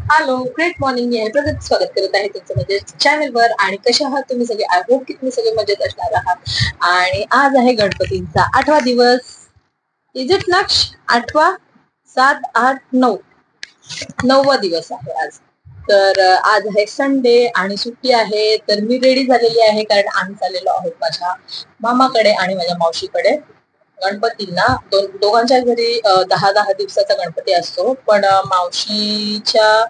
Hello, great morning. मी प्रगत स्वागत करत आहे तुमचं म्हणजे चॅनलवर. आणि कसे आहात तुम्ही सगळे? आय होप की तुम्ही सगळे मजेत असणार आहात. आणि आज आहे गणपतींचा 8वा दिवस. इज इट नक्ष? 8वा, 7, 8, 9, 9वा दिवस आहे आज. तर आज आहे संडे आणि सुट्टी आहे. तर मी रेडी झालेली आहे कारण आम्ही चाललेलो आहोत माझ्या मामाकडे आणि माझ्या मावशीकडे गणपतींना. दोघांच्या घरी 10-10 दिवसाचा गणपती असतो. पण मावशीच्या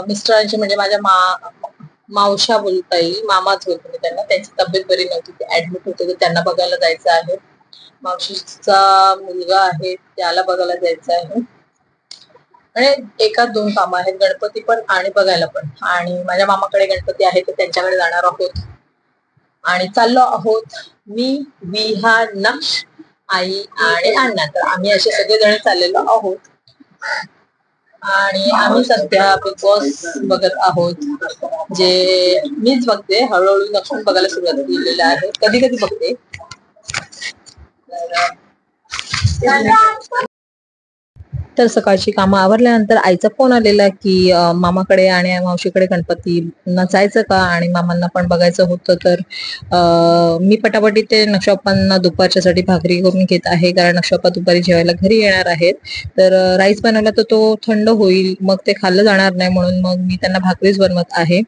मिस्टरांची म्हणजे माझ्या मावशा बोलता येईल, मामाच बोलतो मी त्यांना. त्यांची तब्येत बरी नव्हती, ते ऍडमिट होते, तर त्यांना बघायला जायचं आहे. मावशीचा मुलगा आहे, त्याला बघायला जायचं आहे. आणि एकाच 2 कामं आहेत, गणपती पण आणि बघायला पण. आणि माझ्या मामाकडे गणपती आहे तर त्यांच्याकडे जाणार आहोत. आणि चाललो आहोत मी, विहार, नक्ष, आई आणि अण्णा. तर आम्ही असे सगळेजण चाललेलो आहोत. आणि आम्ही सध्या बिग बॉस बघत आहोत, जे मीच बघते. हळूहळू नक्षत्र बघायला सुरुवात केलेली आहे, कधी कधी बघते. तर सकाळची कामं आवरल्यानंतर आईचा फोन आलेला की मामाकडे आणि मावशीकडे गणपतींना जायचं का, आणि मामांना पण बघायचं होतं. तर मी पटापटी ते नक्षाप्पांना दुपारच्यासाठी भाकरी करून घेत आहे, कारण नक्षाप्पा दुपारी जेवायला घरी येणार आहेत. तर राईस बनवला तर तो थंड होईल, मग ते खाल्लं जाणार नाही, म्हणून मग मी त्यांना भाकरीच बनवत आहे.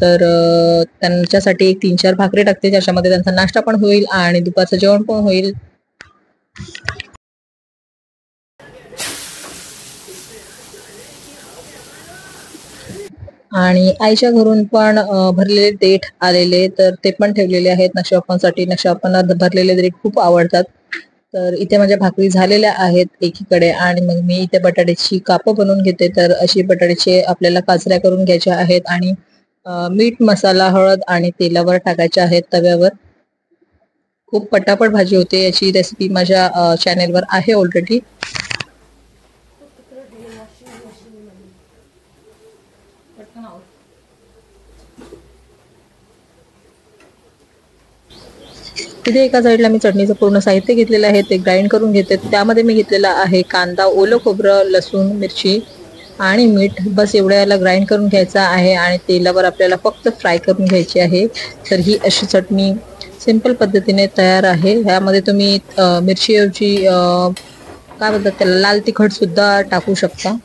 तर त्यांच्यासाठी एक 3-4 भाकरी टाकते, ज्याच्यामध्ये त्यांचा नाश्ता पण होईल आणि दुपारचं जेवण पण होईल. आणि आईच्या घरून पण भरलेले देठ आलेले, तर ते पण ठेवलेले आहेत नक्षाप्पांसाठी. नक्षाप्पांना भरलेले देठ खूप आवडतात. तर इथे माझ्या भाकरी झालेल्या आहेत एकीकडे, आणि मग मी इथे बटाट्याची कापं बनवून घेते. तर अशी बटाट्याचे आपल्याला काचऱ्या करून घ्यायच्या आहेत आणि मीठ, मसाला, हळद आणि तेलावर टाकायच्या आहेत तव्यावर. खूप पटापट भाजी होते. याची रेसिपी माझ्या चॅनेलवर आहे ऑलरेडी. तिथे एका साईडला मी चटणीचं पूर्ण साहित्य घेतलेलं आहे, ते ग्राइंड करून घेते. त्यामध्ये मी घेतलेला आहे कांदा, ओलं खोबरं, लसूण, मिरची आणि मीठ. बस एवढ्याला ग्राइंड करून घ्यायचा आहे आणि तेलावर आपल्याला फक्त फ्राय करून घ्यायची आहे. तर ही अशी चटणी सिंपल पद्धतीने तयार आहे. ह्यामध्ये तुम्ही मिरचीऐवजी काय बोलतात त्याला, लाल तिखट सुद्धा टाकू शकता.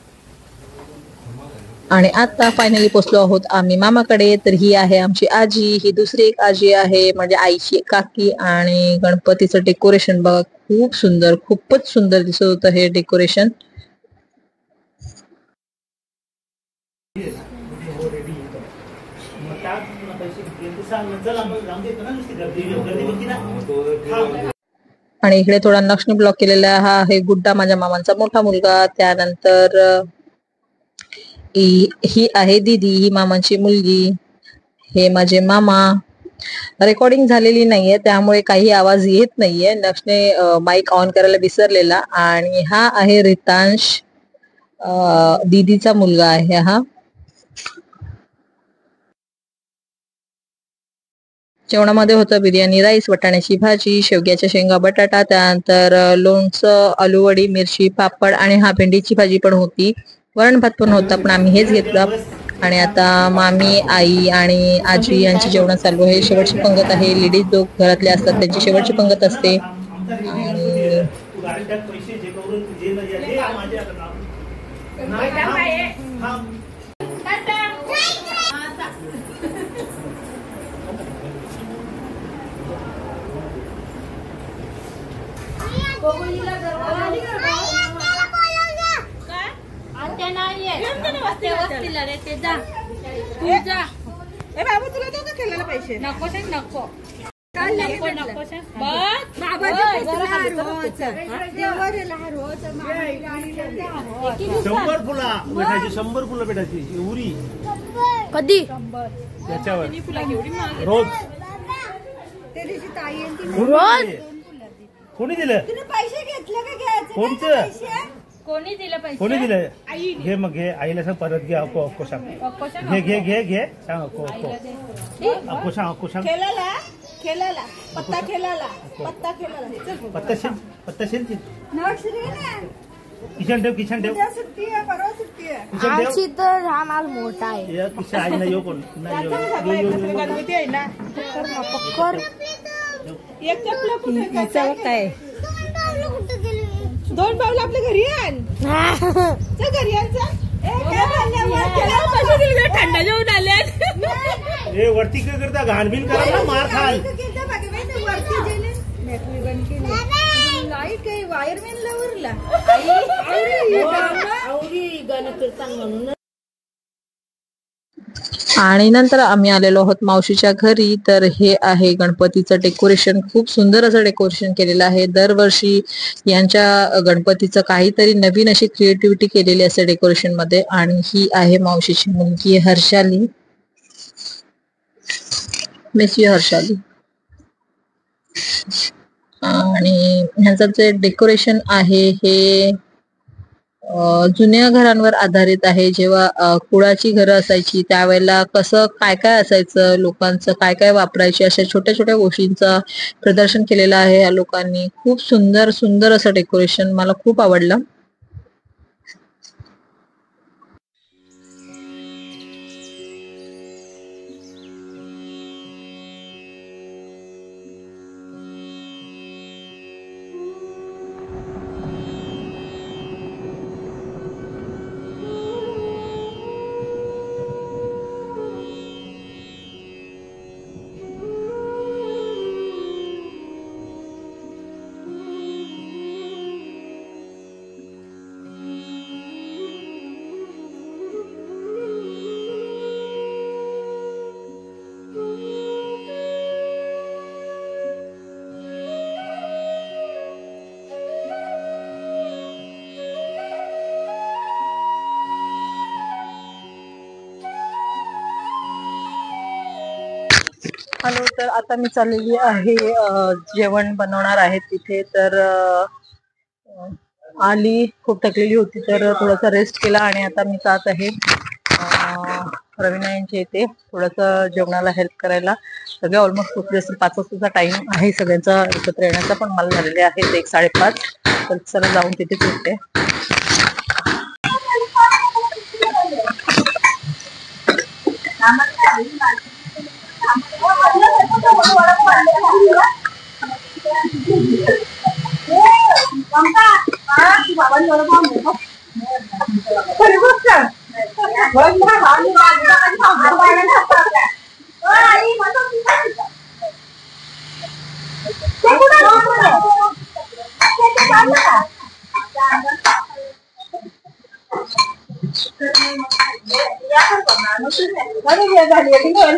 आणि आता फायनली पोचलो आहोत आम्ही मामाकडे. तर ही आहे आमची आजी, ही दुसरी एक आजी आहे म्हणजे आईची काकी. आणि गणपतीचं डेकोरेशन बघा, खूप सुंदर, खूपच सुंदर दिसत होतं हे डेकोरेशन. आणि इकडे थोडा नक्षनी ब्लॉक केलेला हा आहे गुड्डा, माझ्या मामांचा मोठा मुलगा. त्यानंतर ही आहे दीदी, ही मामांची मुलगी. हे माझे मामा. रेकॉर्डिंग झालेली नाहीये त्यामुळे काही आवाज येत नाहीये, नक्षने माईक ऑन करायला विसरलेला. आणि हा आहे रितांश, दीदीचा मुलगा आहे हा. जेवणामध्ये होतं बिर्याणी राईस, वाटाण्याची भाजी, शेवग्याच्या शेंगा, बटाटा, त्यानंतर लोणचं, आलूवडी, मिरची, पापड, आणि हा भेंडीची भाजी पण होती. वरण भात पण होता, पण आम्ही हेच घेतलं. आणि आता मामी, आई आणि आजी यांची जेवण चालू आहे. शेवटची पंगत आहे. लेडीज जो घरातले असतात त्यांची शेवटची पंगत असते. आणि शंभर फुलं भेटायची एवढी कधी त्याच्यावर रोज रोज कोणी दिलं? पैसे घेतले का घ्यायचे? कोणचं? कोणी दिलं पैसे? कोणी दिलं? घे मग घे, आईला सांग परत घे. अक्को अक्को सांग. घे घे घे घे सांग. अक्को अक्को अक्को सांग. अक्को सांग. खेळाला खेळाला पत्ता खेळाला पत्ता खेळाला पत्ता शेल. पत्ता शेल. नर्सरी ना किचन ठेव उद्या सुट्टी आहे, परवा सुट्टी आहे. किचन आमची ठेव तर हा माल मोठा आहे. या किचन आई नाही येऊ कोण नाही येऊ. येऊ, येऊ, येऊ. गणपती आहे ना. पक्कर एक चपला कुठे काय? हिचं काय 2 पावलं आपल्या घरी आण. चल घरी आण चल. थंड जेवून आले. ए वरती काय करता घाणबीन करा ना मार खाल. लाईट काही वायरमॅन लावरला. आणि नंतर आम्ही आलेलो आहोत मावशीच्या घरी. तर हे आहे गणपतीचं डेकोरेशन. खूप सुंदर असं डेकोरेशन केलेलं आहे. दरवर्षी यांच्या गणपतीचं काहीतरी नवीन अशी क्रिएटिव्हिटी केलेली असते डेकोरेशन मध्ये. आणि ही आहे मावशीची मुलगी हर्षाली. Miss you Harshali. आणि ह्यांचं जे डेकोरेशन आहे हे जुन्या घरांवर आधारित आहे. जेव्हा कुळाची घरं असायची त्यावेळेला कसं काय काय असायचं, लोकांचं काय काय वापरायचे, अशा छोट्या छोट्या गोष्टींचं प्रदर्शन केलेलं आहे या लोकांनी. खूप सुंदर सुंदर असं डेकोरेशन मला खूप आवडलं. हॅलो, तर आता मी चाललेली आहे जेवण बनवणार आहे तिथे. तर आली, खूप थकलेली होती तर थोडासा रेस्ट केला आणि आता मी जात आहे रवीना यांच्या इथे थोडंसं जेवणाला हेल्प करायला. सगळे ऑलमोस्ट पोचले असेल. 5 वाजताचा टाइम आहे सगळ्यांचा एकत्र येण्याचा, पण मला झालेले आहेत 1:30. तर चला जाऊन तिथेच येते.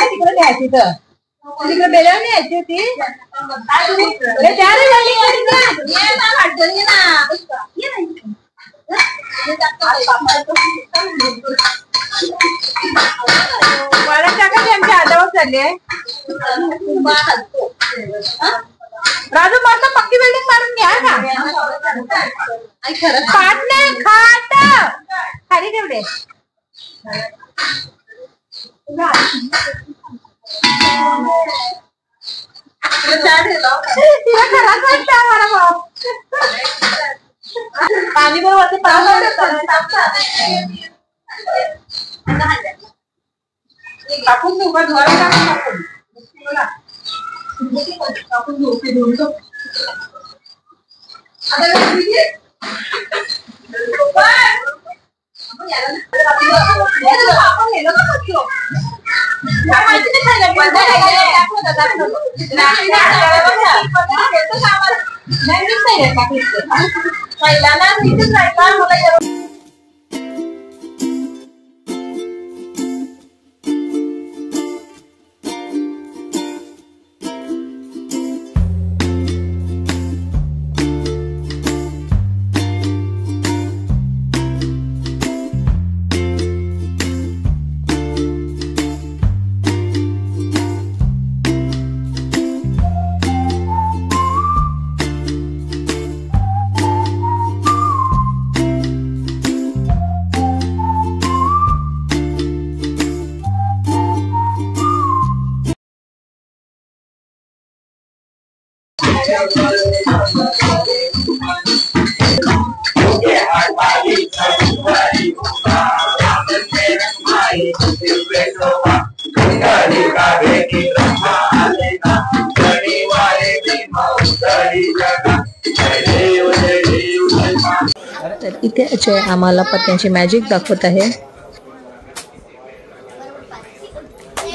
तिकडे न्यायची तर तिकडे बेल्यावर न्यायची होती. आमच्या आल्यावर चालली आहे. राजू मस्त पक्की बिल्डिंग मारून घ्या ना. खाट नाही, खाट खाली तेवढे पाणी बरोबर कापून उभा धुवायला कापून धुवून तर इथे अजय आम्हाला पत्त्यांची मॅजिक दाखवत आहे.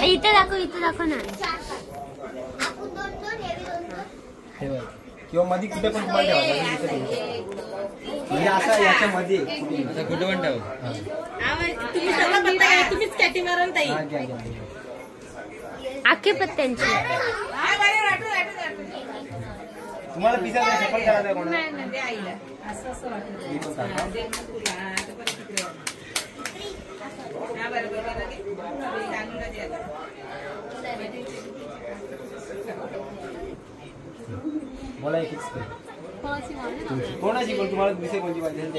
इथे दाखव ना. किंवा मध्ये कुठे पण तुम्हाला ठेवायचं म्हणजे असं याच्यामध्ये कुठे पण ठेव. तुम्ही सगळं पत्ता घ्या, तुम्हीच कॅटी मारून ताई. आखे पत्त्यांची. तुम्हाला पिझ्झा सफल करायचा आहे कोणाला? असं असं वाटतं. बोला एकच कोणाची पण तुम्हाला दुसरी कोणती पाहिजे असेल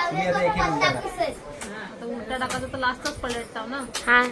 तुम्ही आता एक उलटा टाकायचं तर लास्टच पलटताव ना. हा.